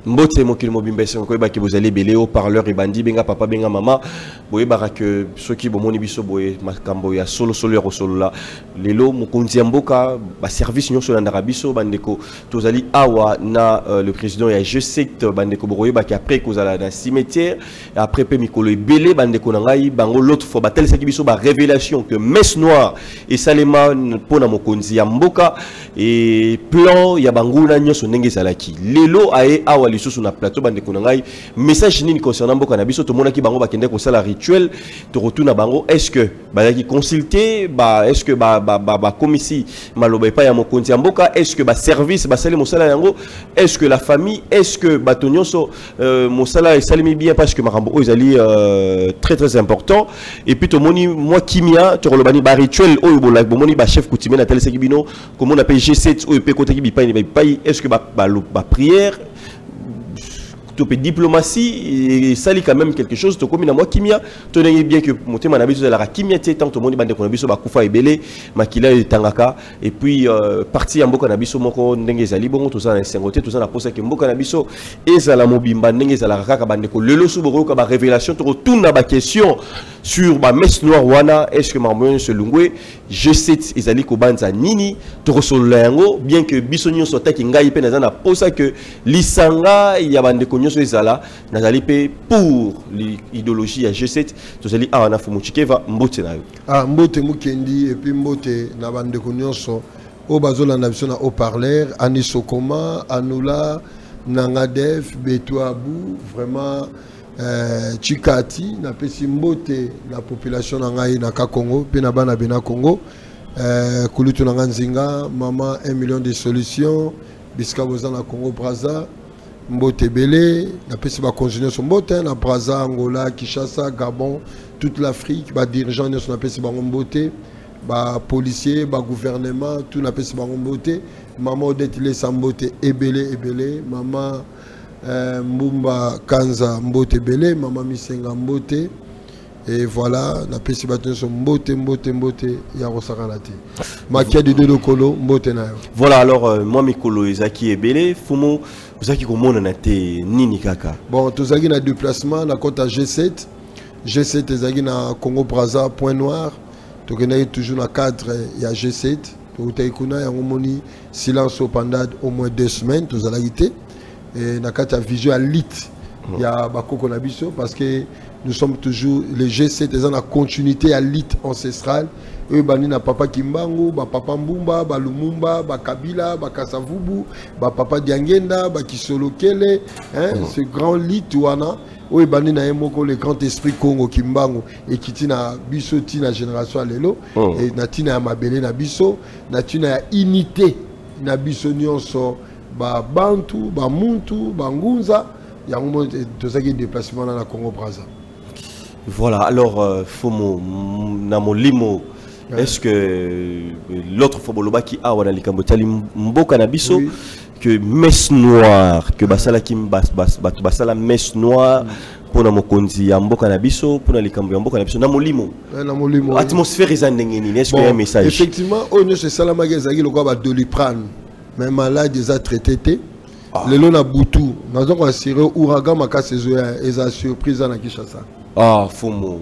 Mbote mokili mobimba c'est ko baki vous allez belé au parleur et bandi benga papa benga mama boye baraka ceux qui bomoni biso boye makambo ya solo ya solo la lelo mokonzi ya mboka ba service nyonso na biso bandeko tozali awa na le président ya G7 bandeko boye baki après kozala na cimetière après pe mikolo ebele bandeko na ngai bango l'autre fois batel saki biso ba révélation que messe noire et salema pona mokonzi ya mboka et plan ya banguna nyonso ndenge zalaki lelo aye awa lisusu na plateau bandeko na ngai message nini concernant mboka na biso to monaki bango bakende ko sala rituel to retourna bango est-ce que bazaki consulter ba est-ce que ba komisi maloba pa ya mokonzi ya mboka est-ce que ba service ba sale mosala yango est-ce que la famille est-ce que batonyonso mosala esalemi bien parce que makambo ezali très important et puis to moni moi kimia to lobani ba rituel oyo bolak bomoni ba chef coutumier na tel sekibino comment on appelle G7 oyo pe kota ki bipai est-ce que ba prière topé diplomatie et ça lit quand même quelque chose to comme na moi kimia to ndenge bien que motema na biso la kimia té tant to moni bande ko na biso ba kufa ebele makila tangaka et puis parti ya mboka na biso moko ndenge zali bongo to ça na sengote to ça na posa ke mboka na biso ezala mobimba ndenge zala kaka bande ko lelo suboro ka ba révélation to retourna ba question sur ba messe noire wana est-ce que marmoyon se lungwe G7 ezali ko banza nini to resolango bien que bisonyo so taki ngai pe na posa que lisanga ya bande ko nyonso ezala nazali pe pour l'idéologie à G7 tozali awana fumuchikeva mbote nayo mbote mukendi et puis mbote na bande ko nyonso o bazola na biso na au parleur anisokoma anula nangadef betwabu vraiment Chikati na pesi mbote la population na ngai na Congo pe na bana bena Congo kulutu na nzinga mama 1 million de solutions biska boza na Congo Brazza mbote belé na pesi ba continuer son mbote na Brazza Angola Kinshasa Gabon toute l'Afrique ba dirigeants na pesi ba mbote ba policier ba gouvernement tout na pesi ba mbote mama Odette le sambote ebele mama Mbumba Kanza Mbote Belé, Maman Misenga Mbote, et voilà, na pesi baton son Mbote ya Rosakalate. Makia de Dodo Kolo Mbote na yo. Voilà alors moi Mikolo Ezaki Ebele, Fumo Ezaki komona na te nini kaka. Bon, tozaki na déplacement na côte à G7. G7 ezaki na Congo Brazza point noir. Tokena toujours na cadre ya G7. Toutaikuna ya ngomoni silence pendant au moins 2 semaines tozalaki et nakata vision à lit il y a bakoko na biso parce que nous sommes toujours les G7 ils ont la continuité à lit ancestrale eux bani na papa Kimbangu ba papa Mbumba ba Lumumba ba Kabila ba Kasavubu ba papa Diangenda ba Kisolokele hein ce grand lit wana eux bani na emoko le grand esprit Congo Kimbangu et kitina biso tina génération lelo et na tina mabele na biso na tina unité na biso nyonso ba bantu ba muntu ba ngunza ya moment de ça qui déplacement dans la Congo Brazza. Voilà alors fomo na molimo est-ce que l'autre foboloba qui a wana likambo tali mboka na biso que messe noire que basala kim basala messe noire pour na mokonzi ya mboka na biso pour na likambo ya mboka na biso na molimo atmosphère ezandenge nini est-ce qu'il y a un message effectivement on ne se salama gezaki lokwa ba Doliprane mais malade déjà traité le long na butu nazo ko assurer ouragan makase zoya eza surprise na Kinshasa fumo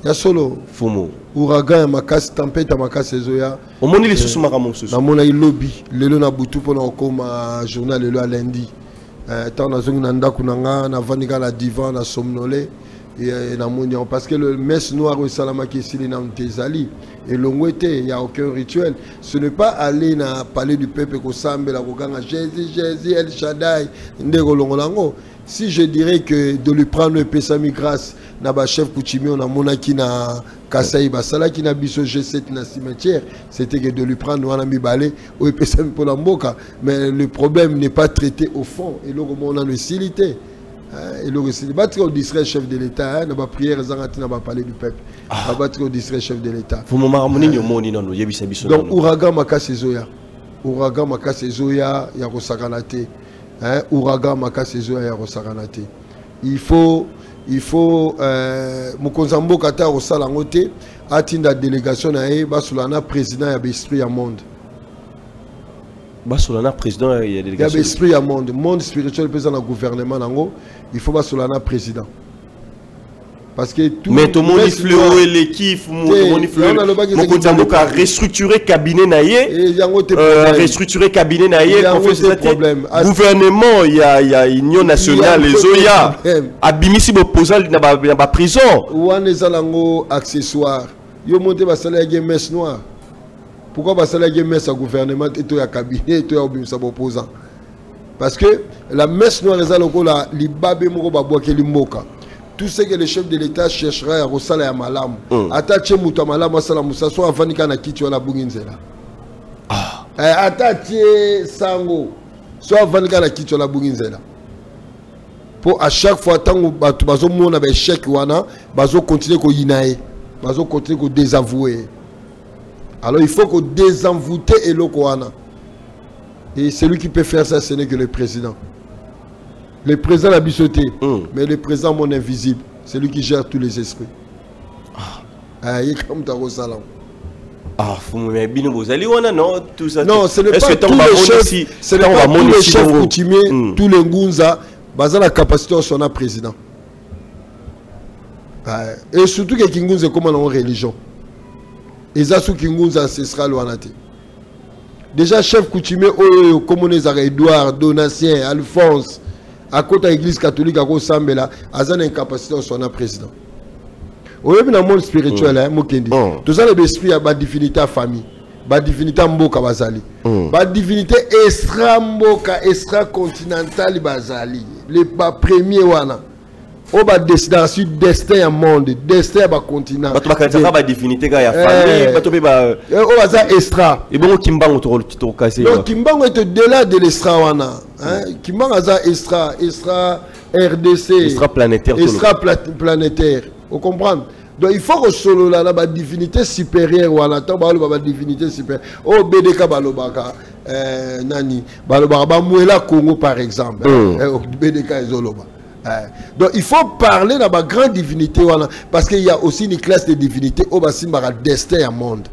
ya solo fumo ouragan makase tempête makase zoya omoni les sous makambo sous na mona lobby le long na butu pour na koma journal le à lundi tant nazo na ndako nanga na vanika na divan na somnolé et na monion parce que le messe noire au salama qui est dans Tezali et l'ongwete il y a aucun rituel ce n'est pas aller na palais du peuple ko sambela ko ganga Jésus El Shaddai ndeko longolango si je dirais que de lui prendre le pesami grâce na ba chef coutumier on a monaki na Kasai basala qui na biso G7 na cimetière c'était que de lui prendre wana mibale au pesami pour la mboka mais le problème n'est pas traité au fond et là on a le silité. Et le battre au distrait chef de l'État, n'a pas prière, n'a pas parlé du peuple. N'a battre au distrait chef de l'État. Donc ouragan makase zoya, ouragan makase zoya ya rosakanate, ouragan makase zoya ya rosakanate. Il faut mukonzambo kata rosala ngote atinda délégation na e basulana président ya besprit ya monde. Bah, sur le président, il y a des délégations. Il y a l'esprit à monde spirituel, président dans le gouvernement, il faut pas sur le président. Parce que tout mais tout le monde est l'équipe, tout le monde est restructurer cabinet naïe, restructurer cabinet naïe, gouvernement, il y a Union nationale, les OIA, abimisi opposant dans la prison. Ou on est en accessoire, yo monté ba salaire game messe noire. Pourquoi ba salaire game messe au gouvernement et tout à cabinet et tout à obimisa opposant? Parce que la messe noire est là la libabe moko ba boa ke limboka. Tout ce que le chef de l'État cherchera à Rosala et Malam. Attaché Mouta Malam, Salamoussa, soit Avanika na Kitio la Bunginzela. Attaché Sango, soit Avanika na Kitio la Bunginzela. Pour à chaque fois, tant que bazo mon avec chèque wana, bazo continuer ko yinae, bazo continuer ko désavouer. Alors il faut qu'on désenvoûte et le wana. Et celui qui peut faire ça, ce n'est que le président. Le président a bissoté, mais le président mon invisible, c'est lui qui gère tous les esprits. Il est comme ta salam. Mais bien vous allez non tout ça. Non, ce n'est pas tous les chefs, ce n'est pas tous les chefs coutumiers, tous les ngunza, basant la capacité de son président. Et surtout que Kingunza est comme en religion. Et ça sous Kingunza ancestral ou anate. Déjà chef coutumier, comme on est Edouard, Donatien, Alphonse. À côté de l'église catholique, à côté de Sambela, il y a une incapacité de son président. Au dans le monde spirituel, tout ça, l'esprit a une divinité à famille, une divinité à Mboka Bazali, une divinité extra-Mboka, extra-continentale Bazali, les premiers wana. On va décider ensuite destin à monde, destin à continent. On va divinité à famille, on va dire extra. Et bon, Kimbang est au-delà de l'extra wana. Kimbang est extra RDC, extra planétaire. Vous comprenez? Donc il faut que solo là la divinité supérieure ou à la divinité supérieure. Oh BDK balobaka nani balobaka Mouela Congo par exemple. BDK ezoloba. Donc il faut parler de la grande divinité parce qu'il y a aussi une classe de divinité au basimara destin à monde.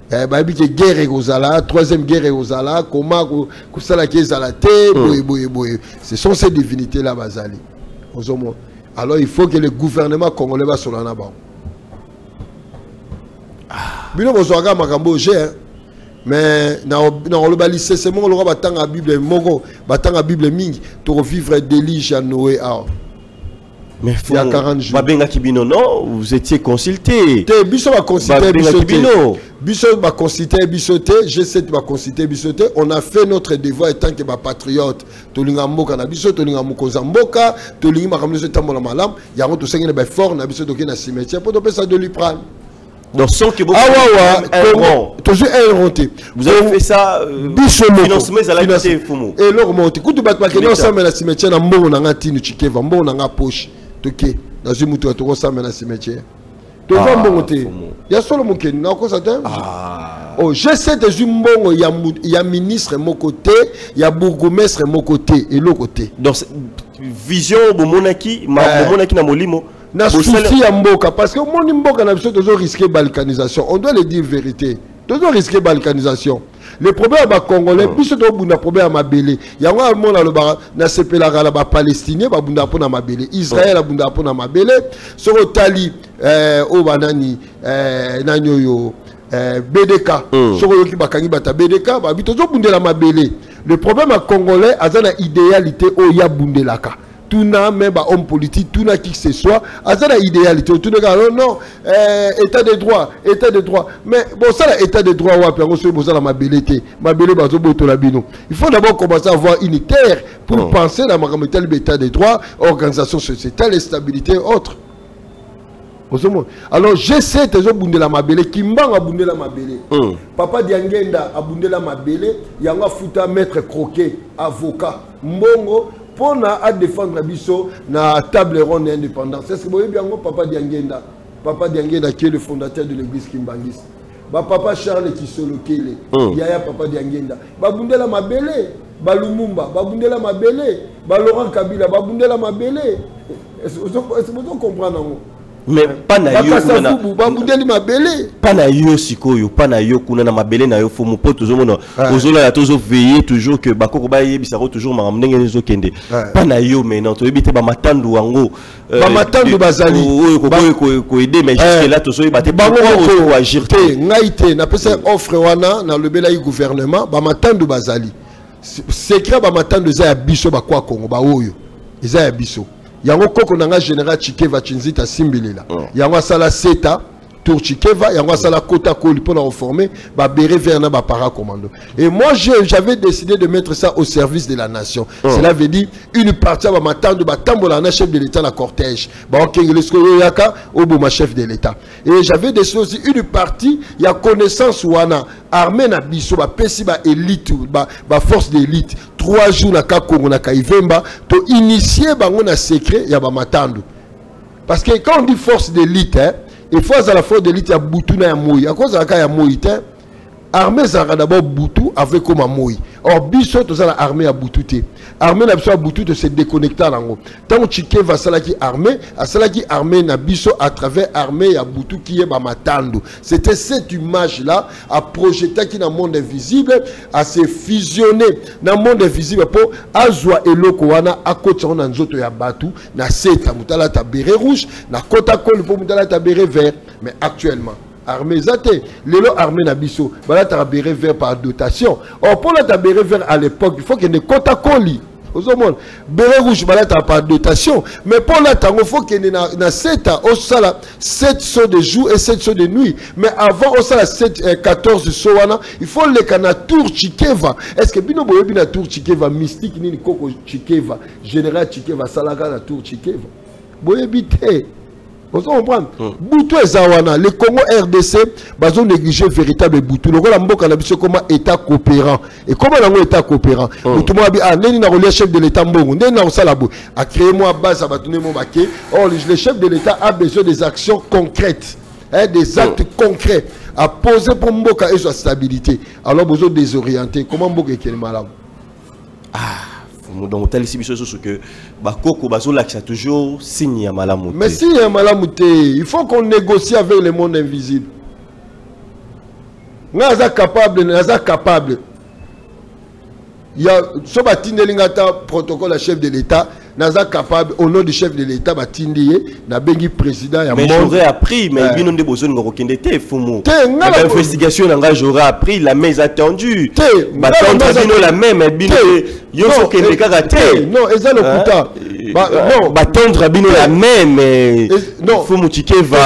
Guerre et Gozala, troisième guerre et Gozala, comment Kusala Kezala te, boye. Ce sont ces divinités là bazali. Alors il faut que le gouvernement congolais va sur la naba. Bino bozoaga makambo mais dans le lycée c'est mon le batang à Bible mogo batang à Bible mingi pour vivre délige à Noé a. Mais il y a 40 jours. Babenga Kibino non, vous étiez consulté. Biso va consulter Biso va consulter Bisoté, G7 va consulter Bisoté. On a fait notre devoir étant que patriote. Tolinga mboka na biso, tolinga mokoza mboka, tolinga makambo tambola malam, ya ngo to sengene ba fort na biso doké na cimetière pour doper ça de lui prendre. Donc, sans que vous toujours vous avez fait ça, financement à la qualité Fumo. Et là, remonté. Quand tu bats pas que ça, mais la cimetière, on a un tinu chikeva, on a un poche, toké, dans une mouture, tu ressembles à la cimetière. Tu vas monter. Il y a seulement qui n'a pas ça. Oh, je sais des humains, il y a ministre mon côté, il y a bourgmestre mon côté et l'autre côté. Donc, vision de monarchie, monarchie na molimo. Na souci à Mboka parce que mon Mboka n'a pas toujours risqué balkanisation. On doit le dire vérité. Toujours risqué balkanisation. Le problème à Congolais, puis c'est un problème à Mabélé. Il y a un monde na sepela la Palestinien, ba bunda pona Mabélé. Israël a bunda pona Mabélé. Sur Otali, au banani, nanyoyo, BDK. Sur Yoki Bakangi Bata BDK, ba bitozo bundela Mabélé. Le problème à Congolais, azana idéalité au ya bundelaka. Tout n'a même pas homme politique, tout n'a qui que ce soit, à ça la idéalité, tout le gars, non, état de droit, mais bon, ça l'état de droit, on se pose à ma bellété, il faut d'abord commencer à avoir une terre pour penser à ma état de droit, organisation sociétale, stabilité et autres. Alors, j'essaie de faire la mabele, Kimbang a bundé la mabele. Papa Diangenda a bundé la mabele, Yanga Fouta, maître croquet, avocat, Mbongo, pour défendre Bisso na table ronde indépendance. Est-ce que vous voyez bien Papa Diangenda qui est le fondateur de l'église Kimbangis. Papa Charles qui se locale. Yaya Papa Diangenda. Babundela Mabele, Lumumba, Babundela Mabele, Laurent Kabila, Babundela Mabele. Est-ce que vous comprenez? mais pas na yo kuna ba budeli mabele pas na yo sikoyo pas na yo kuna na mabele na yo fo mo poto zo mona ozola ya tozo veiller toujours que bakoko ba yebisa ko toujours ma ndenge nezo kende pas na yo maintenant to yebite ba matandu wango ba matandu bazali ko aider mais jusque là tozo yebate ba ko agir te ngaite na pesa offre wana na lobela yi gouvernement ba matandu bazali secret ba matandu za ya biso ba kwa Kongo ba oyo eza ya biso yango koko nanga général Chikeva Chinzita simbilela yango asala seta tour Chikeva yango asala kota koli pour la reformer ba béré vers na ba para commando et moi j'avais décidé de mettre ça au service de la nation. Cela veut dire une partie ba matando ba tambola na chef de l'état la cortège ba okengele sko yaka oboma chef de l'état et j'avais décidé aussi une partie ya connaissance wana armée na biso ba pesi ba élite ba force d'élite 3 jours na Kongo na Kaivemba to initier bango na secret ya ba matando parce que quand on dit force d'élite il faut à la force d'élite ya butu na ya moyi à cause ya moyi armée ça d'abord butu avec comme moyi or biso to ça la armée ya butu te armée na biso ya butu te se déconnecter nango tant Chikeva salaki armée na biso à travers armée ya butu qui est ba matando. C'était cette image là à projeter qui dans le monde invisible à se fusionner dans le monde invisible pour azwa eloko wana akoti na nzoto ya batu na seta mutala ta béret rouge na kota kol pour mutala ta béret vert mais actuellement armée zate lelo armée na biso bala ta béret vert par dotation. Or pour la ta béret vert à l'époque il faut que ne kota koli Osomon, béret rouge balata par dotation, mais pour la tango faut qu'il y ait na 7 au sala 7 sauts de jour et 7 sauts de nuit. Mais avant au sala 14 sauts il faut les cana tour Chikeva. Est-ce que bino boyebi na tour Chikeva mystique ni koko Chikeva, général Chikeva salaka na tour Chikeva. Boyebi te. Vous comprenez? Boutou et Zawana, le Congo RDC, ils ont négligé véritable Boutou. Le rôle de comment État coopérant. Et comment on État coopérant? Boutou m'a dit, ah, n'est pas le chef de l'État Mbongo, n'est pas ça là-bas. A créé moi base à bâtonner mon baquet. Or, le chef de l'État a besoin des actions concrètes, des actes concrets à poser pour Mboka et sa stabilité. Alors, besoin de désorienter. Comment Mboka est malade? Donc tel ici que bakoko bazola qui a toujours signé à malamuté. Mais si à malamuté, il faut qu'on négocie avec le monde invisible. Naza capable. Il y a ce batindelingata protocole à chef de l'État. Naza capable au nom du chef de l'État batindier na bengi président ya mais j'aurais appris mais bino nde besoin ngokende te fumu l'investigation nanga j'aurais appris la mais attendu batendre bino la même bino yo so kende kaka te non eza le kuta non batendre bino la même non fumu Chikeva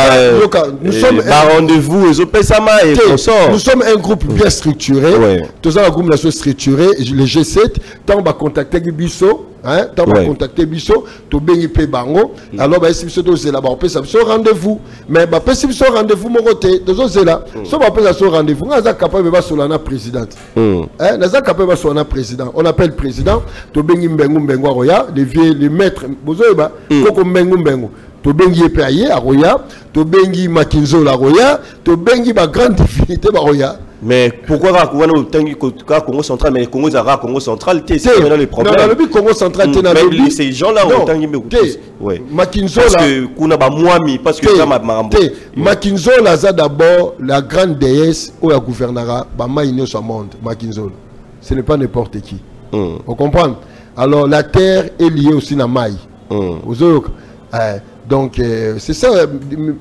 nous sommes rendez-vous ezo pesama et consort nous sommes un groupe bien structuré tous un groupe national structuré le G7 tant ba contacter biso hein, tant qu'on contacter biso, to bengi pe bango, alors bah si biso to zela bah on peut ça rendez-vous, mais bah si biso rendez-vous mon côté, to zela, so bah peut ça rendez-vous, on a capable ba solana présidente, hein, on a capable ba solana président, on appelle président, to bengi mbengu roya, les vieux les maîtres, bozo ba, koko mbengu. To bengi epaye a roya, to bengi makinzo la roya, to bengi ba grande divinité ba roya. Mais pourquoi le Congo central, mais le Congo Zara, Congo central, c'est le problème. Non, le Congo central, mais ces gens-là ont ouais. Makinzo parce que kuna ba mwami parce que ça m'a Makinzo là ça d'abord la grande déesse au gouvernera ba maïno sa monde Makinzo. Ce n'est pas n'importe qui. Vous comprenez? Alors la terre est liée aussi na maï. Donc c'est ça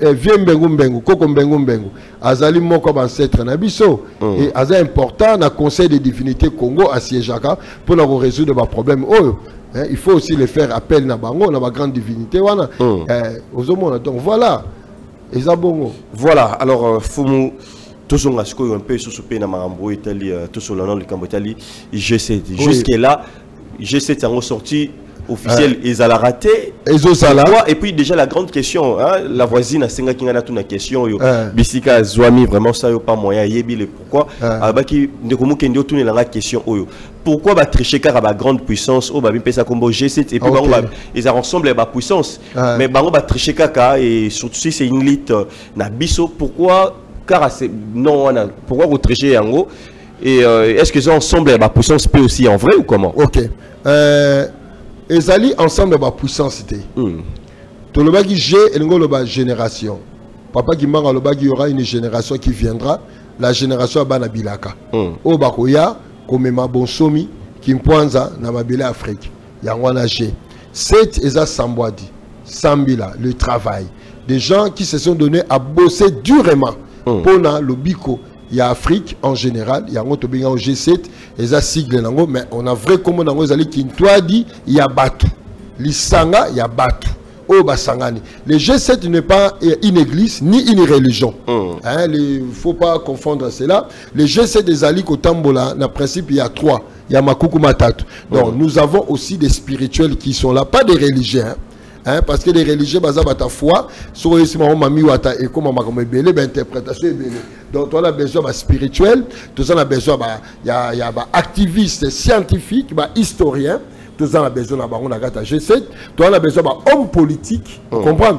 vieux mbengu koko mbengu azali moko ba ancêtre na biso et aza important na conseil de divinité Congo à siégeaka pour nous résoudre ba problème il faut aussi le faire appel na bango na ba grande divinité wana donc voilà ezabongo voilà alors fumu tous un peu sous na marambo itali tous le nom de Kambotali G7 jusque là G7 en sorti officiel et ça l'a raté et puis déjà la grande question hein, la voisine a senga kinga na tuna question yo bisika zwami vraiment ça yo pas moyen yebi le pourquoi abaki ndekomu kende otune la question oyo pourquoi ba tricher car ba grande puissance o ba pesa kombo G7 et puis bango ils ensemble ba puissance mais bango ba tricher kaka et surtout si c'est une élite na biso pourquoi car c'est non pourquoi vous tricher yango et est-ce que ça ensemble ba puissance peut aussi en vrai ou comment? OK Ezali ensemble ba puissance Tolobaki G et le génération. Papa qui m'a il y aura une génération qui viendra, la génération à Banabilaka. Au Bakoya, comme ma bonsomi, qui m'poinza na mabile Afrique. Yangwana G. 7 eza Sambwadi, Sambila, le travail. Des gens qui se sont donnés à bosser durement pour le Biko. Il y a Afrique en général, il y a un G7, eza sigle nango, mais on a vrai comme nango zali qui dit il y a Batu. L'Isanga, il y a Batu. Oh, Basangani. Le G7 n'est pas une église ni une religion. Il ne faut pas confondre cela. Le G7 des Ali Kotambola, dans principe, il y a 3. Il y a Makuku Matatu. Donc, nous avons aussi des spirituels qui sont là, pas des religieux. Parce que les religieux, basés sur ta foi, sur les mamiwata et comme interprétation. Donc, on a besoin de spirituel, on a besoin de activistes scientifiques, historiens. Tout ça, on a besoin de G7. Tout on a besoin d'hommes politiques. Vous comprenez?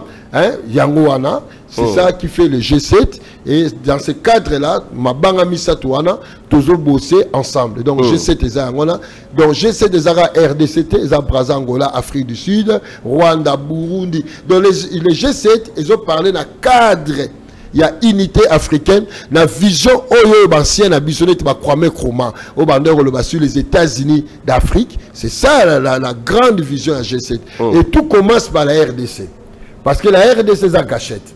Yangouana, c'est ça qui fait le G7. Et dans ce cadre-là, ma bangamisa touana, toujours bosser ensemble. Donc G7 et Yangouana. Donc G7 et Zara RDCT, et Brazza Angola, Afrique du Sud, Rwanda, Burundi. Donc les G7, ils ont parlé dans le cadre. Il y a unité africaine, la vision ancienne a bisonné sur les États-Unis d'Afrique. C'est ça la grande vision à G7. Et tout commence par la RDC. Parce que la RDC est en cachette.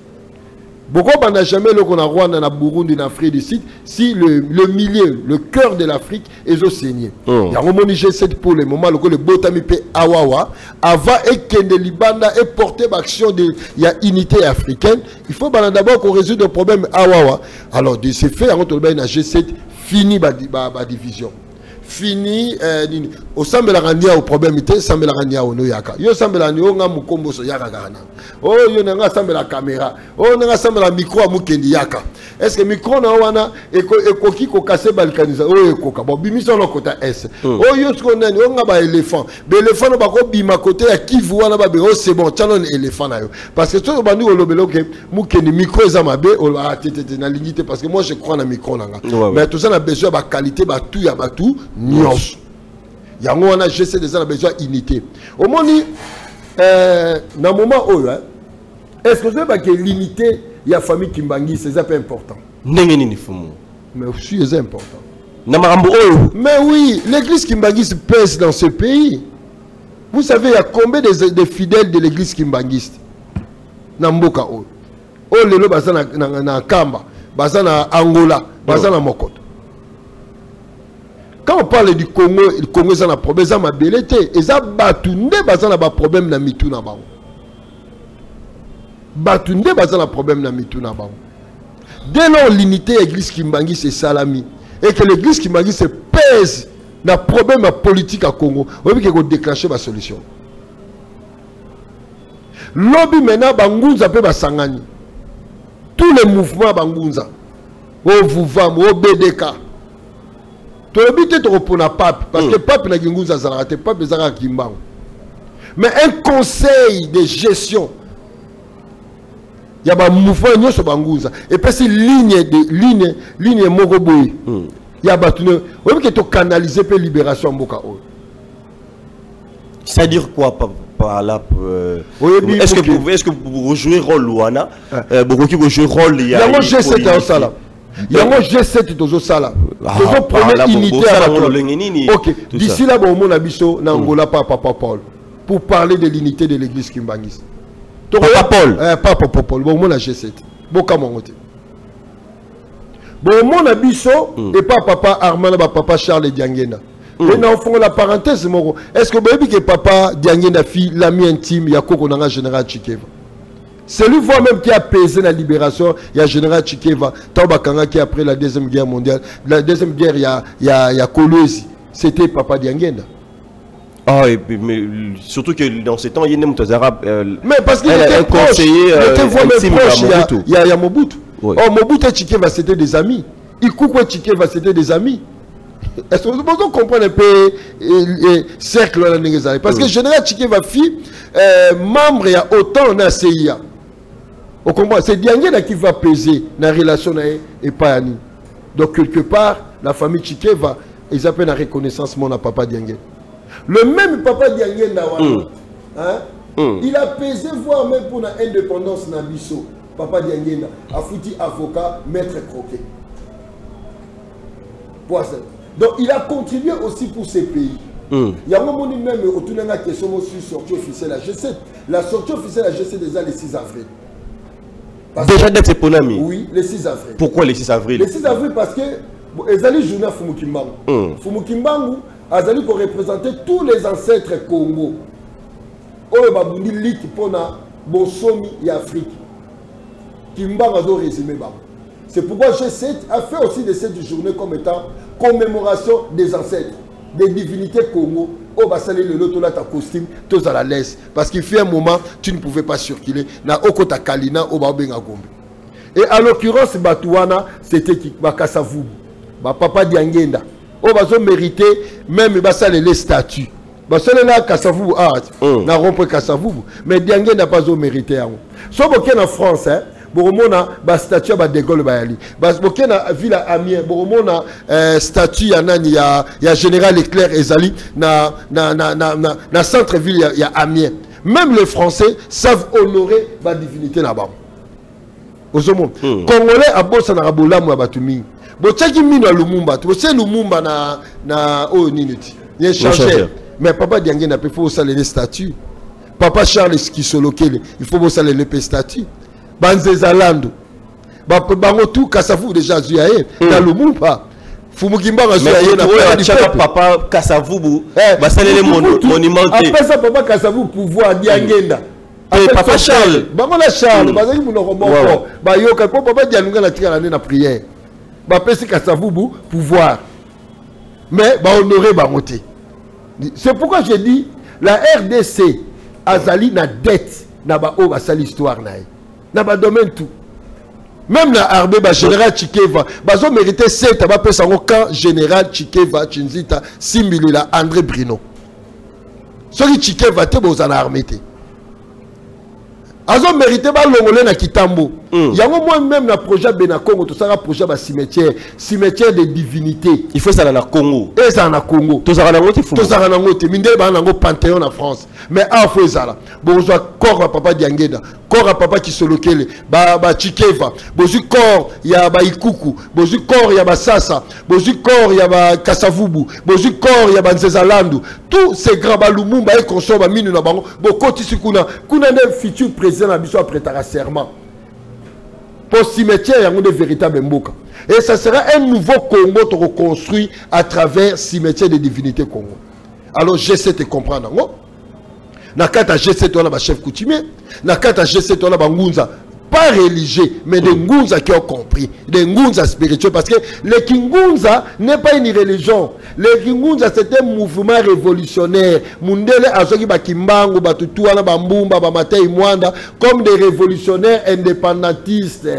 Beaucoup n'a jamais le qu'on a Rwanda, na Burundi, en Afrique du Sud, si le milieu, le cœur de l'Afrique est au saigné. Il y a un moment G7 pour le moment, le Botami P Awawa, avant et Kende Libanda et porter l'action de la unité africaine. Il faut d'abord qu'on résout le problème Awawa. Alors, de ce fait, on a G7 fini la division. Fini au sambe la rania au problème ité sambe la rania au noyaka yo sambe la ni nga mukombo so yaka kana oh yo nga sambe la caméra oh nga sambe la micro amukendi yaka est-ce que micro na wana ekoki ko kasser balkaniza oh ekoka bon bimisa no kota s oh yo sko nani oh nga ba éléphant l'éléphant ba ko bima côté ya Kivu wana ba be oh c'est bon tchalon éléphant na yo parce que to bandi olobelo ke mukendi micro ezamabe o a tete na lignité parce que moi je crois na micro nanga mais tout ça na besoin ba qualité ba tout ya ba tout nyos yango wana G7 des a besoin d'unité au moins dans moment où est-ce que vous savez que l'unité il y a famille Kimbangi c'est ça peu important mais aussi c'est important mais oui l'église Kimbangi pèse dans ce pays. Vous savez il y a combien de fidèles de l'église Kimbangiste na mboka o lelo baza na Kamba baza na Angola baza na Mokoto. Quand on parle du Congo, le Congo est un problème, c'est ma belleté. Et ça, Batunde, c'est un problème dans Mitou na bao. Batunde, c'est un problème dans Mitou na bao. Dès lors, l'unité de l'église Kimbangi, c'est Salami. Et que l'église Kimbangi se pèse dans le problème politique à Congo. On veut qu'il faut déclencher ma solution. Lobby maintenant, Bangunza peut Basangani. Tous les mouvements Bangunza. Au Vouvam, au BDK. Tu as habité pour le pape, parce que le pape n'a pas de pape n'a pas. Mais un conseil de gestion, il y a un mouvement sur Banguza. Et puis c'est ligne Moroboui. Il y a un mouvement qui est canalisé pour la libération de c'est-à-dire quoi par là est-ce que vous jouez rôle Luana vous jouez rôle il y a un G7 ça là. Il y a un G7 toujours ça là. Toujours première unité à la ok. D'ici là, bon, mon abisso, n'angola Papa Paul. Pour parler de l'unité de l'église Kimbangis. Papa Paul. Papa Paul. Bon, mon G7. Bon, comment on dit. Bon, mon abisso, et pas Papa Armand, Papa Charles Diangena. Et nous faisons la parenthèse, est-ce que vous avez que Papa Diangena, fille, l'ami intime, il y a quoi général Chikeva? C'est lui même qui a pesé la libération. Il y a général Chikeva, Taubakanga qui après la deuxième guerre mondiale. La deuxième guerre, il y a Kolwezi. C'était Papa Diangena. Ah, et puis, mais surtout que dans ces temps, il y a des Arabes. Mais parce qu'il était proche. Il était vraiment proche. Il y a Mobutu. Oui. Oh, Mobutu et Chikeva, c'était des amis. Ikuku et Chikeva, c'était des amis. Est-ce que vous comprenez un peu le cercle là? Parce que général Chikeva, membre, il y a autant dans la CIA. C'est Diangena qui va peser dans la relation et Payani. Donc, quelque part, la famille Chikeva, ils appellent la reconnaissance mon papa Diangena. Le même papa Diangena, Il a pesé, voire même pour l'indépendance Nabiso. Papa Diangena a foutu avocat, maître croquet. Donc il a contribué aussi pour ces pays. Il y a un moment même autour de la question sur sortie officielle à G7. La sortie officielle à G7 déjà le 6 avril. Déjà d'être Ponami. Oui, le 6 avril. Pourquoi le 6 avril? Le 6 avril parce que les alliés journée à Fumukimbangu. Fumukimbangu a pour représenter tous les ancêtres Congo. Oyo babundi lit pour na bonsomi et Afrique. Kimbangu a résumé ba. C'est pourquoi G7 a fait aussi de cette journée comme étant commémoration des ancêtres, des divinités Congo. Oh, bah, ça, le loto là, ta costume, tous à la laisse. Parce qu'il fait un moment, tu ne pouvais pas circuler. Na okota kalina, oh, bah, benga gombe. Et à l'occurrence, Batouana, c'était qui? Bakasavu. Bah, papa Diangenda. Oh, bah, ils ont mérité, même, bah, ça, les statuts. Bah, ça, là, Kassavou, n'a rompu Kassavou. Mais Diangenda n'a pas mérité. Sauf en France, hein. Boromona ba statue ba De Gaulle ba yali ba bokena ville Amiens boromona statue ya nani ya général Leclerc ezali na centre ville ya Amiens. Même les Français savent honorer ba divinité là-bas. Ozomo Congolais abosa na bolamu ya batumi bochaki mino Lumumba to c'est Lumumba na o niniti il changer mais papa Diangena peut faut saler les statues. Papa Charles Kisolokele il faut vous saler les statues. Banzezalando bango tout Kasavu déjà zuyaye na Lumumba Fumukimba zuyaye na papa Kasavu basale les monumentés après ça papa Kasavu pouvoir Diangenda papa Charles bango la Charles bazaki munoko moko ba yoka ko papa Dialunga na tika na prière ba pesi Kasavu pouvoir mais ba honorer bangoté. C'est pourquoi je dis la RDC azali na dette na ba o basali histoire na dans le domaine tout. Même la Arbe, général Chikeva, ils ont mérité 7 quand général Chikeva, Chinzita, Simbilila, André Brino. Ceux qui Chikeva, ils ont armé. Ils ont mérité l'ongolais na Kitambo. Il y a moi même dans le projet Benakongo, tout ça, le projet cimetière de divinité. Il faut ça dans le Congo. Et ça dans le Congo. Tout ça dans le Tout ça dans le Congo. Mindé dans le Panthéon en France. Mais il faut ça. Bon, je corps à papa Diangeda, corps à papa Kisolokele, ba Chikeva, bozu corps il y a ba Ikuku, bozu corps il y a ba Sasa, bozu corps il y a ba Kasavubu, bozu corps il y a ba Nzezalandu. Tous ces grands Lumumba et consomment minu na bango. Bo koti sikuna, kuna ne futur président na biso après ta serment. Pour cimetière, il y a de véritables mboka. Et ça sera un nouveau Congo to reconstruit à travers cimetière de divinité Congo. Alors j'essaie de comprendre. Nakata G7 on a chef coutumier, Nakata G7 on a ngunza pas religieux mais des ngunza qui ont compris, des ngunza spirituels parce que le kingunza n'est pas une religion. Le kingunza c'est un mouvement révolutionnaire. Mundele azoki ba kimbangu ba tutua na bambumba ba matei mwanda comme des révolutionnaires indépendantistes.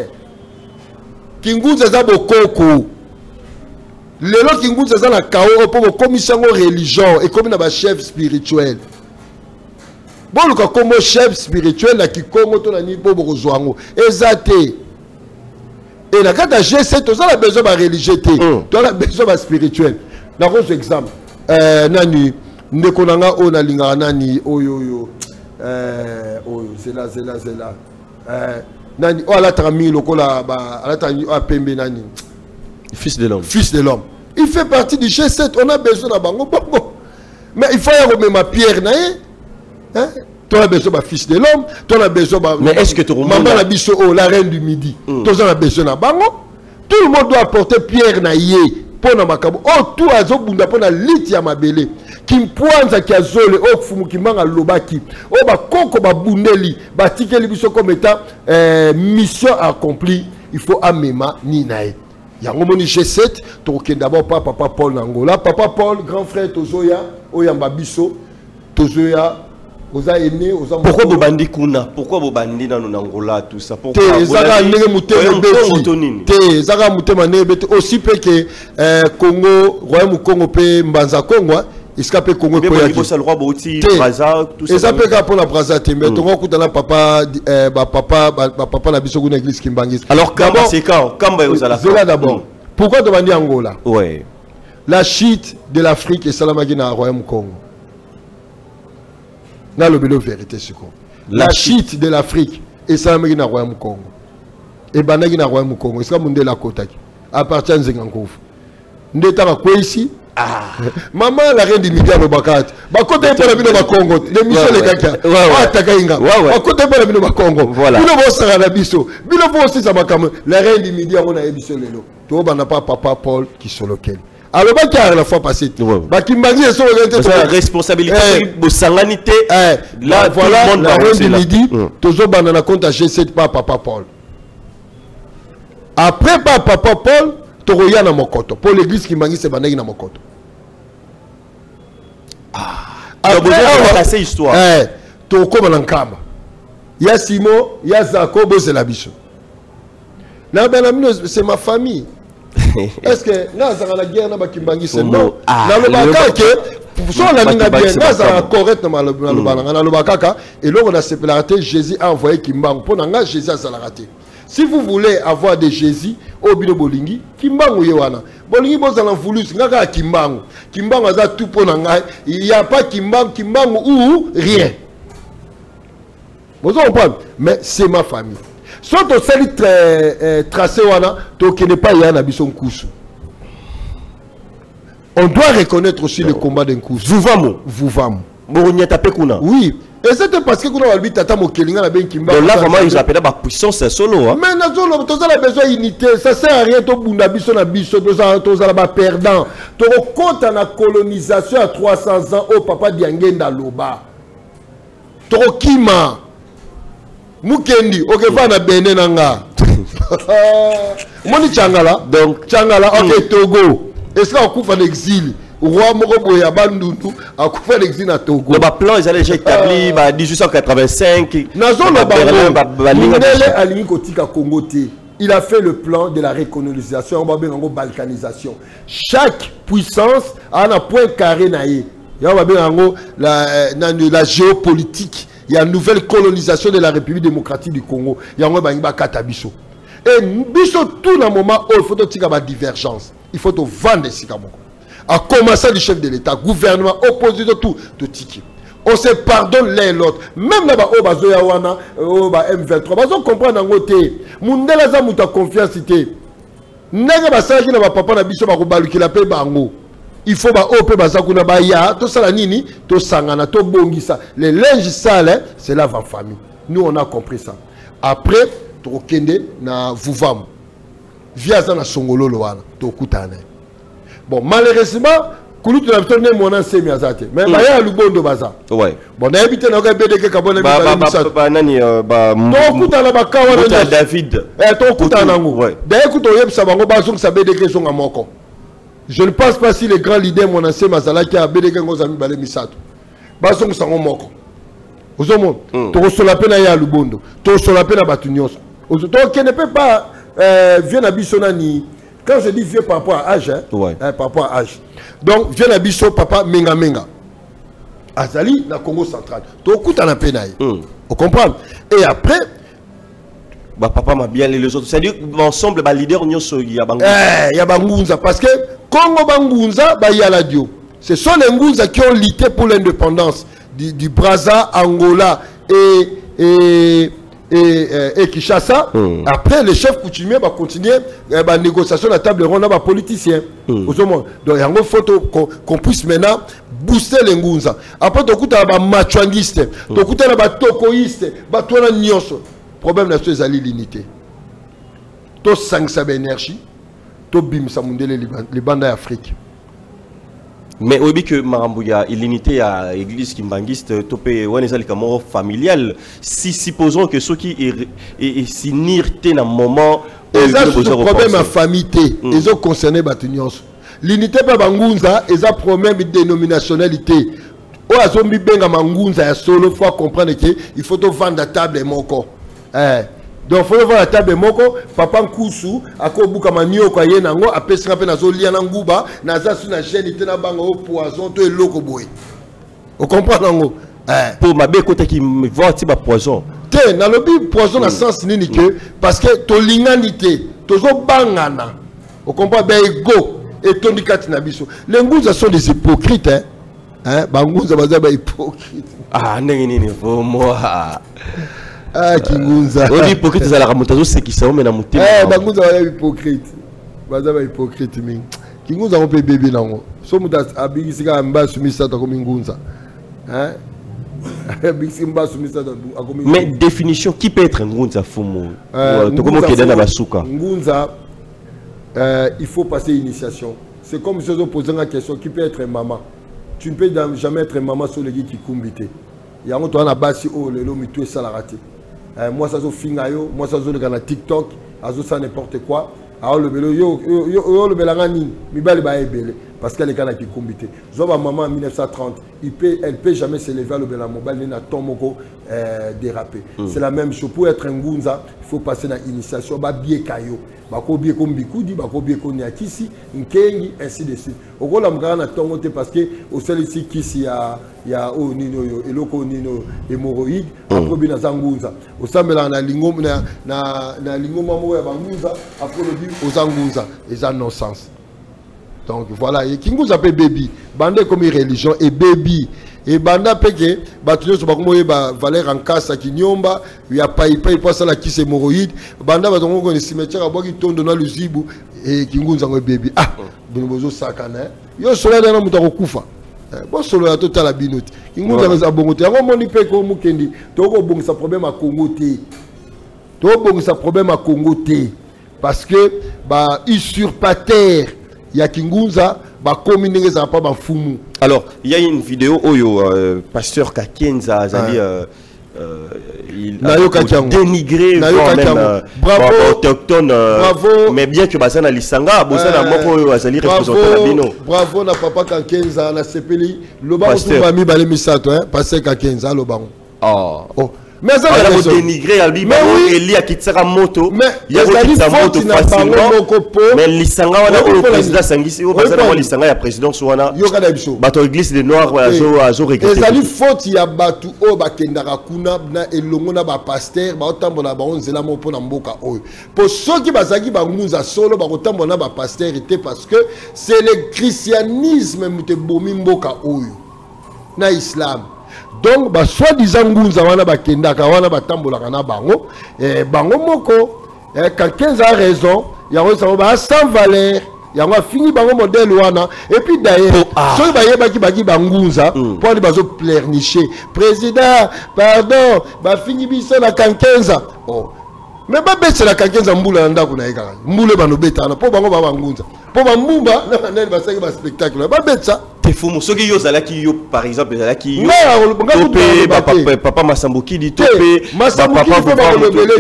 Kingunza za bokoko. Lelo kingunza za na kao pour commission religion et comme na ba chef spirituel. Bon, comme chef spirituel, là qui comme ton ami pour Borozouango, exacté. Et là, quand tu as G7, tu as besoin de religiosité, tu as besoin de spirituel. Dans un exemple, Nani, Nekonanga, on a linga Nani, oyo, c'est là. Nani, oh, la trami, le cola, la trami, Pembe Nani. Fils de l'homme. Fils de l'homme. Il fait partie du G7, on a besoin de Bango. Mais il faut y avoir ma pierre, hein? Tu as besoin d'un fils de l'homme, tu as besoin d'un... Mais est-ce que tu remontes... Maman a besoin de la reine du midi. Tu as besoin d'un bango. Tout le monde doit apporter pierre na yé. Pour na makabo. Oh, tout a zobunda pour na liti ya mabele. Kimpuanza ki azole. Oh, fumu kimanga lobaki. Oh, ba koko ba bundeli. Ba tikeli biso comme état mission accomplie. Il faut amema ni nae. Yango moni G7. Tu d'abord pas papa Paul Nangola. Papa Paul, grand frère Tozoya. Oyamba biso. Tozoya. Pourquoi Bobandi Kuna? Pourquoi Bobandi dans Angola tout ça? Pourquoi aussi peu que Congo, Royaume Congo pe Mbanza Congo, escapé Congo pour et ça peut pour la Braza mais tu rencontres dans papa papa la biso église Kimbangis. Alors d'abord c'est quand d'abord. Pourquoi Bobandi Angola? Ouais. La chute de l'Afrique et Salamagina Royaume Congo. na le bélo vérité siko la chute de l'Afrique et ça m'a na royaume Congo et banaki na royaume Congo est-ce que monde la kotaki appartient Nzengankofu ndeta ka ici maman la reine du Midi Bakati bakote pour la bino ba Congo les missions les kaka ataka inga bakote pour la bino ba Congo bino bo sara na biso bino bo aussi ça makamo la reine du Midi on a ébiso lelo to bana pas papa Paul qui sont lequel alors bah qui a la fois passée bah qui m'a dit la responsabilité de sanganité là voilà la reine du Midi toujours banana compte à G7 pas papa Paul après pas papa Paul toroya na mokoto pour l'église qui mangi c'est banagi na mokoto après c'est histoire to ko banankama ya Simo ya Zakobo c'est la biso na benamino c'est ma famille. Est-ce que là ça la guerre na bakimbangi c'est non na le baka que so la ninga bien là ça correct na le bananga na le baka et là on a séparé Jésus a envoyé Kimbangu pour nga Jésus ça l'a raté. Si vous voulez avoir des Jésus au bino bolingi Kimbangu yewana bolingi bozala voulu ngaka Kimbangu Kimbangu aza tout pour nga il y a pas Kimbangu ou rien. Vous comprenez mais c'est ma famille. Soit tu sais tracé wana to qui n'est pas yana bison kusu. On doit reconnaître aussi le combat d'un coup. Vuvamo. Oui. Et c'était parce que nous avons dit tata mokelinga na ben kimba. Donc là vraiment ils appellent la puissance solo. Mais na solo tu as besoin d'unité, ça sert à rien to bunda biso na biso to za ba perdant. To compte na colonisation à 300 ans au papa Diangenda Loba. To kima. Mukendi okefa na bene nanga. Moni changala donc changala ok Togo. Est-ce qu'on coupe en exil? Roi Morobo ya bandundu a coupé l'exil à Togo. Le plan ils allaient déjà établi en 1885. Nazo na bango. Nele alingi kotika Congo te. Il a fait le plan de la recolonisation, en balkanisation. Chaque puissance a un point carré naïe. La géopolitique. Il y a une nouvelle colonisation de la République démocratique du Congo. Il y a un katabiso. Et biso tout dans moment où il faut que la divergence. Il faut te vendre des sikamoko. À commencer du chef de l'État, gouvernement, opposition, tout tiki. On se pardonne l'un et l'autre. Même là-bas, au Bazoya Wana, au M23, bazo comprendre en côté. Mundela za muta confiance ité. Nega basaki na ba papa na biso ba kobalu ki la pe bango. Il faut ba ope bazaku na ba ya to sala nini, to sangana, to bongisa. Les linges sales, c'est la famille. Nous on a compris ça. Après, to kende na Vuvam. Via za na Songolo Loana, to kutane. Bon, malheureusement, Kouloutou n'a pas donné mon ancien miazate. Mais il y a le bon de Baza. Ouais. Bon, on a évité de regarder BDK Kabone. David. Je ne pense pas si les grands leaders, mon ancien Mazala, qui a BDK Ngozami Balé Misato. Basong Sango Moko. Aux hommes, tu reçois la peine à Lubondo. Tu reçois la peine à Batunios. Donc, qui ne peut pas venir à Bissonani. Quand je dis vieux par rapport à âge, par rapport à âge. Donc, vieux Nabiso, papa Menga Menga. Azali, na Congo central. Tu écoutes à la penaille. Vous comprenez? Et après, papa m'a bien les autres. C'est-à-dire, ensemble, les leaders, il y a Bangunza. Il y a Bangunza. Parce que Congo Bangunza, il y a la Dio. Ce sont les Ngunza qui ont lutté pour l'indépendance du Brazza, Angola et Kinshasa. Après, les chefs coutumiers vont continuer la négociation à la table ronde avec les politiciens. Donc, il faut qu'on puisse maintenant booster les Ngunza. Après, tu as des machuangistes, tu as des tokoïstes, tu as des nyos. Le problème, c'est l'unité. Tu as 500 énergie, tu as bimsa les bandes d'Afrique. Mais au que Marambouya, l'unité à l'église kimbangiste, topé ou familial. Si supposons que ceux qui est sinir dans moment, ils ont un problème à famille, ils ont concerné Batunios. L'unité pas Bangunza, ils ont un problème de dénominationnalité. Ou à zombi benga Mangunza, il solo faut comprendre que il faut vendre la table et mon corps. Donc, il faut voir la table moko, papa Nkoussou, à Kobuka Manio, Kaye Nango, à Pesca Penazo, Lianangouba, Nazasu, na gêne, Bango, poison, tout est loco boy. Vous comprenez? Pour ma belle côté qui me voit, c'est poison. Té, dans le but, poison, dans le sens ninique, parce que ton linganité, ton bangana, vous comprenez? Ben, ego, et ton dikati nabiso. Les Ngouza sont des hypocrites, hein. hein bangunza baza ba hypocrite ah ndenge vraiment ah kingunza oui hypocrite za la ramontazo c'est qui ça mais na mutima bangunza ba hypocrite baza ba hypocrite mingi kingunza on peut bébé nango so muta abisika mba sumisa ta comme ngunza hein mais définition qui peut être ngunza fumu to comment que dans basuka ngunza il faut passer initiation. C'est comme si on posait la question qui peut être maman. Tu ne peux jamais être maman sur les qui kumbité. Il y a un autre basi oh le mi tout ça la raté. Moi ça zo fingayo, moi ça zo le gana TikTok, azo ça n'importe quoi. Alors le belo yo le belangani, mi bali ba ebele parce qu'elle est kana qui kumbité. Zoba maman en 1930, elle peut jamais se lever le belang mobile na tomoko déraper. C'est la même chose pour être un ngunza, il faut passer dans initiation ba bié kayo. Bako bien comme bikudi bako bien comme niakisi nkengi ainsi de suite okola mgana na tongo te parce que au sel ici kisi ya o nino yo eloko nino hémorroïde après bien zangunza au sambela na lingo na lingo mamo ya bangunza après le dit aux zangunza et ça non sens donc voilà et kinguza pe baby bande comme religion et baby et banda peke batunyo so bakomoye ba valeur en kasa kinyomba ya paipai pasa la kise hémorroïde banda batongo ko ni cimetière aboki tondo na luzibu et kingunza ngo baby ah bino bozo sakana yo solo na muta ko kufa bo solo ya total la binoti kingunza ngo bongote ngo moni pe ko mukendi to ko bongisa problème à Congo te to bongisa problème à Congo te parce que ba usurpateur ya kingunza ba communiquer ça pas ba fumu. Alors il y a une vidéo où pasteur Kakenza Azali il a dénigré même bravo autochtone mais bien que basana lisanga bosana moko Azali représentant la bino bravo na papa Kakenza na sepeli loba tumba mi bale misato hein pasteur Kakenza loba oh mais ça va dénigrer Albi mais il y a Kitsara moto il y a Kitsara moto facilement mais lisanga wana au président sangisi au bazana lisanga ya président soana yokana biso bato église de noir azo regretter ezali faute ya batu o bakendaka kuna na elongo na ba pasteur ba otambola ba onzela mo pona mboka oyo po soki bazaki bangunza solo ba otambola ba pasteur était parce que c'est le christianisme mute bomi mboka oyo na islam. Donc ba soi-disant ngunza wana bakendaka wana batambolaka na bango bango moko quand 15 a raison yango ça va sans valeur yango fini bango modèle wana et puis d'ailleurs soki bayebaki baki bangunza pour aller bazo pleurnicher président pardon ba fini biso na 15 oh mais ba betse la 15 mbula ndako na yeka mbule bano betana po bango ba bangunza po ba mbumba na nani ba saki ba spectacle ba betsa te fumu soki yo zalaki yo par exemple zalaki yo topé papa Masambuki dit topé papa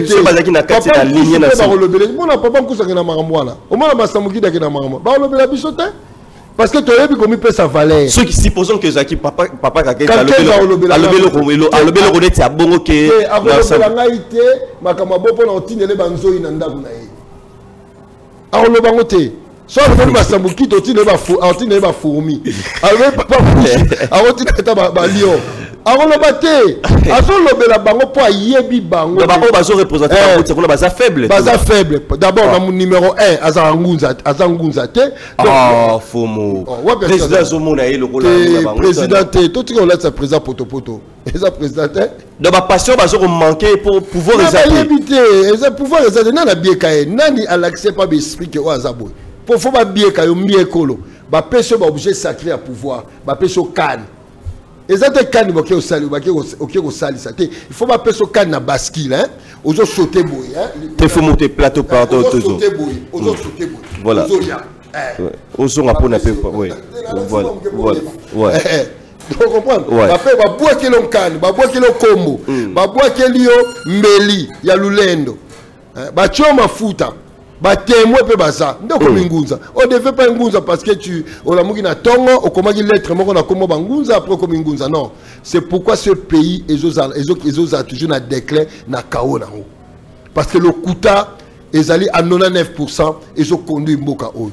so bazaki na kati na ligne na ça mona papa kusanga na makambo wana o mona Masambuki daki na makambo ba lobela biso te parce que tu as vu peut sa valeur. Ceux qui supposons que Zaki papa Kakenza alobelo connaît à bongo que na ite makamabo pona otinele banzo inanda kunaye. Alors le bangote so le Masambuki totine ba fourmi. Alors papa arotineta ba lion. Alors le baté azo lobela bango po yebi bango. Ba o bazo représenter bango kuna baza faible. Baza faible. D'abord na numéro 1 azangunza te. Ah fomo. Président Zomona et le rôle na bango. Président tout ce qu'on laisse à président poto. Et ça président donc ba passion bazo manquer pour pouvoir réaliser. Ils pouvoir réaliser na bien kaé nani à l'accès pas esprit que o azabo. Pour faut ba bien kayo mbie kolo. Ba peso ba objet sacré à pouvoir. Ba peso kan. Et ça te canne au sali au sali ça il faut pas passer au canne à bascule hein aux autres sauter boy hein il faut monter plateau partout toujours aux autres sauter boy voilà aux autres on a peu oui voilà ouais donc comprendre ba pe ba bois que l'on canne ba bois que l'on combo ba bois que lio mbeli ya lulendo ba choma mafuta ba témoin pe baza ndoko mingunza on devait pas ngunza parce que tu on la mugi na tongo o komaki lettre moko na komo bangunza après comme ngunza non c'est pourquoi ce pays ezo a toujours na déclin na chaos na haut parce que le kuta ezali à 99% ezo conduit mboka oyo.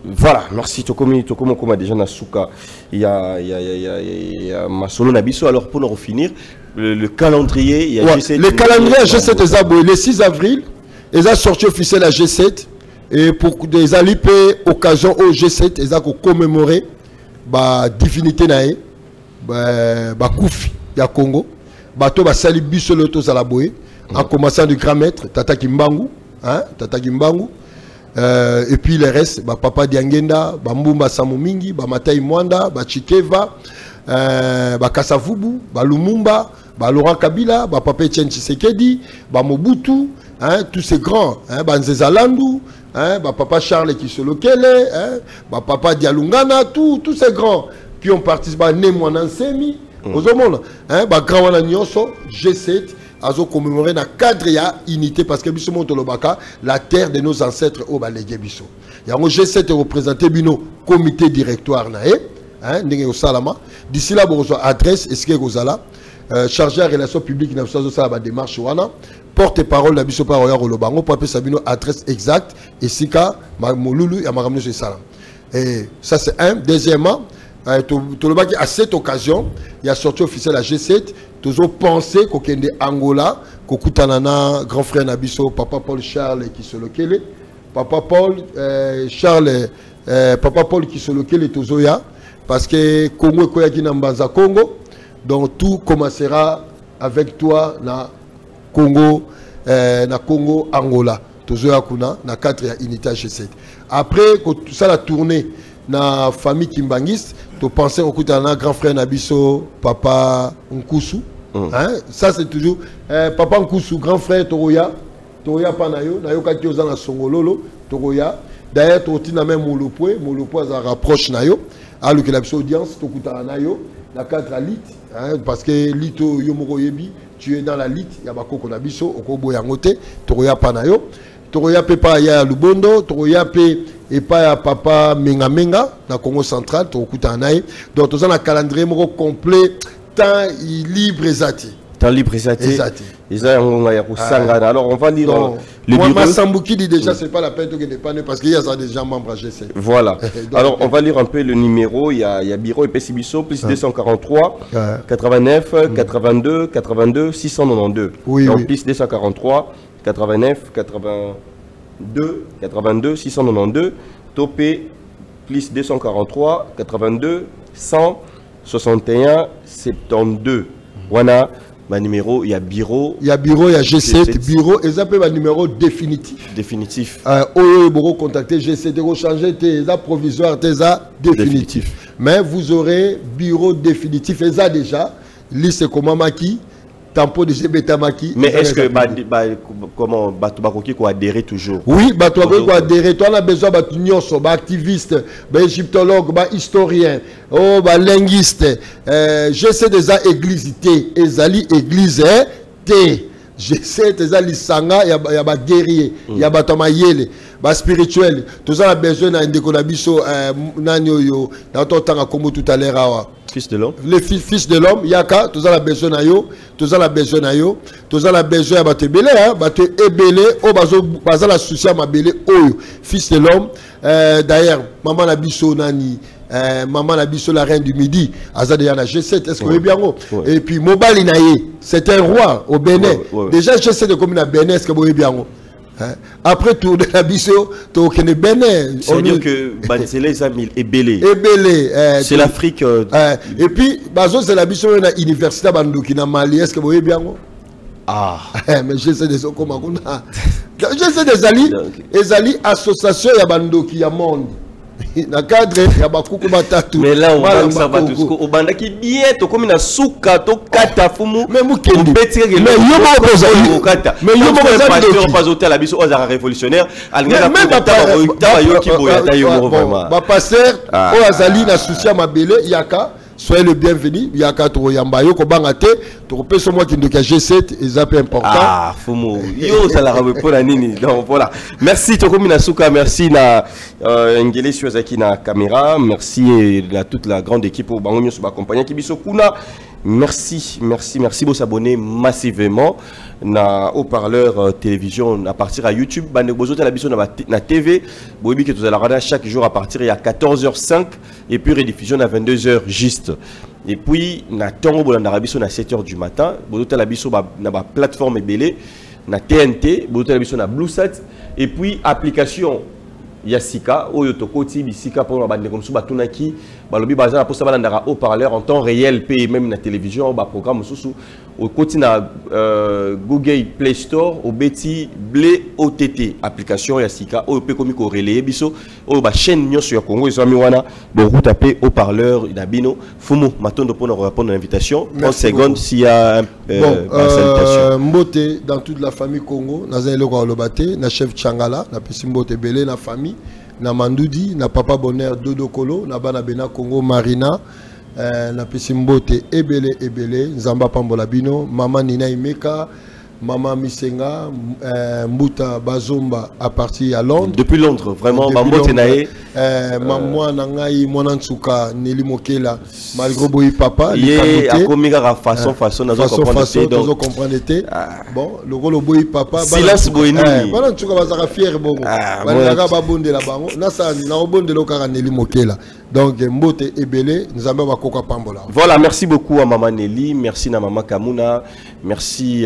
Voilà, merci Tokomi comme déjà na souka il y a masolo na biso. Alors pour nous finir le calendrier il y a G7 le calendrier G7 ezabo le 6 avril ils ont sorti officiel à G7 et pour des alliés occasion au G7 ils ont commémoré ba divinité nae ba koufi ya Congo bato ba sali biso loto za la boye en commençant du grand maître Tata Kimbangu hein Tata Kimbangu et puis le reste ba Papa Diangenda ba Mbumba Samu Mingi ba Matai Mwanda ba Chikeva ba Kasavubu ba Lumumba ba Laurent Kabila ba Papa Etienne Tshisekedi ba Mobutu hein tous ces grands hein ba Nzeza Landu hein ba Papa Charles Kisolokele hein ba Papa Dialungana tous ces grands qui ont participé à Nemwanansemi aux hommes hein ba grand wana nyonso G7 azo commémorer na cadre ya unité parce que biso montolobaka la terre de nos ancêtres au balege biso yango G7 représenté bino comité directoire na hein ndenge osalama d'ici là bozo adresse est-ce que kozala chargé à relations publiques na biso ça ba démarche wana porte-parole na biso pa roya kolobango pour appeler sabino adresse exacte et sika molulu ya makamno ce salam et ça c'est un deuxièmement à cette occasion il y a sorti officiel à G7 toujours pensé qu'au Kende Angola Kokutanana grand frère Nabiso Papa Paul Charles qui se lokele Papa Paul Charles Papa Paul qui se lokele tozoya parce que Congo koyaki na mbanza Congo donc tout commencera avec toi na Congo Angola tozoya kuna na 4 ya unité G7 après tout ça la tournée na famille kimbangiste tu pensais au grand frère Nabiso Papa Nkusu hein ça c'est toujours Papa Nkusu grand frère Toroya panayo nayo kaki ozana songololo Toroya d'ailleurs totina même molopwe za rapproche nayo alu que la audience to kutana nayo na 4 lit hein parce que lito yomoko yebi tu es dans la lit ya bakoko na biso okobo yangote Toroya panayo Toroya pepa ya Lubondo Toroya pe et pas à Papa Menga dans Congo central to kutana donc tous un calendrier moko complet temps libre exact temps libre exact alors on va lire le bureau Massambuki dit déjà c'est pas la peine de dépanner parce qu'il y a ça déjà membres à G7 voilà alors on va lire un peu le numéro il y a bureau et Pessibiso plus 243 89 82 692 donc plus 243 89 82 692 topé plus 243 82 161 72 wana ma numéro il y a bureau il y a G7 bureau et ça peut un numéro définitif beaucoup contacter G7 changer tes provisoire tes définitif mais vous aurez bureau définitif et ça déjà liste comment maki tampo de Betamaki. Mais est-ce que comment Batubakoki ko adhérer toujours? Oui, Batubakoki ko adhérer. Toi on a besoin de activiste, égyptologue, historien, linguiste. Je sais déjà église T, ezali église T. Je sais déjà lisanga ya ba guerrier, ya ba tomayele, ba spirituel. Tout ça a besoin d'un déconabiso nanyo yo. Dans ton temps comme tout à l'heure. Fils de l'homme. Les fils de l'homme, yaka, tous la besoin na yo, tous la besoin na yo, tous la besoin ba te belé hein, ba te ebelé o bazo la souci ma belé oyo, fils de l'homme. D'ailleurs, maman na biso nani maman na biso la reine du midi, azade yana G7, est-ce que vous bien et puis Mobali naye, c'est un roi au Bénin. Déjà G7 de commune à Bénin, est-ce que vous bien après tout de la biso to kene Bénin c'est-à-dire que Banzele Zamil est belé c'est l'Afrique et puis bazo c'est la biso na université banduki na Mali est-ce que vous bien mais je sais des comment je sais des ali ezali association ya banduki ya monde na cadre ya bakuku batatu mais là on va ça va tout au bandaki bien to comme na suka to kata fumu mais mukendi mais yo mo kata mais yo mo pasteur pas hôtel la biso aux révolutionnaire alingana ta yo ki boya ta yo vraiment ba pasteur o azali na souci ma belé yaka soyez le bienvenu yaka to yamba yo ko bangate to peso moi qui ndoka G7 et ça peu important fumu yo ça la pour la nini donc voilà merci to comme na suka merci na ngele Zaki na caméra merci à toute la grande équipe au bangonyo sur accompagner qui biso kuna merci vous s'abonner massivement na haut-parleur télévision à partir à YouTube bande bozo la biso na TV boyebi que tout à la chaque jour à partir il y a 14h05 et puis rediffusion à 22h juste et puis na tongo bolanda biso na 7h du matin bozo la biso na ba plateforme belé na TNT bozo la biso na BlueSat et puis application ya sika oyo tokoti bisika pour na bande comme ça batunaki balobi bazana pour ça balandaka haut parleur en temps réel et même na télévision ba programme susu au koti na Google Play Store au beti blé OTT application ya sika oyo pe komi ko relayer biso oyo ba chaîne nyonso ya Congo ezami wana bo route taper haut parleur na bino fumu matondo pour répondre à l'invitation 30 secondes s'il y a bon mbote dans toute la famille Congo nazali loko lobate na chef Changala na pesi mbote belé na famille na Mandoudi na papa Bonheur Dodo Kolo na bana bena Congo Marina na pesi mbote ebele nzamba pambola bino mama Nina Imeka Maman Misenga, Mbuta Bazomba à partir à Londres. Depuis Londres, vraiment, Bambote Nae. Maman Nangai, Monantsuka, Nelly Mokela, malgré Boy Papa. Yé, à Komiga, façon, nous comprenons. Bon, le rôle Boy Papa. Silence Boyni. Monantsuka va fier, bon. Banaga Babonde la Baron. Nasa, Narobonde Lokara Nelly Mokela. Donc, Mbote Ebele, nous avons un coca pambola. Voilà, merci beaucoup à Maman Nelly, merci à Maman Kamuna, merci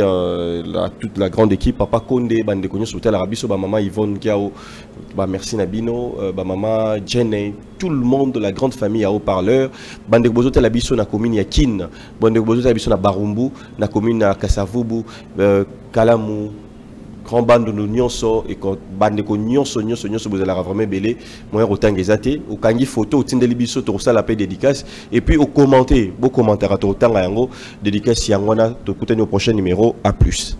toute la grande équipe, Papa Konde, Bande Konyo, Soutel Arabiso, Maman Yvonne Kiao, merci Nabino, Maman Jenny, tout le monde, la grande famille à haut-parleur, Bande Bozotel Abiso, na commune Yakin, Bande Bozotel Abiso, na Barumbu, na commune Kasavubu, Kalamu. Grand bande de nyonso et quand bande ko nyonso vous allez vraiment belé moi autant gezate au kangi photo au tindeli biso to ça la paix dédicace et puis au commenter beau commentaire à to tanga yango dédicace yangona to kutani au prochain numéro à plus.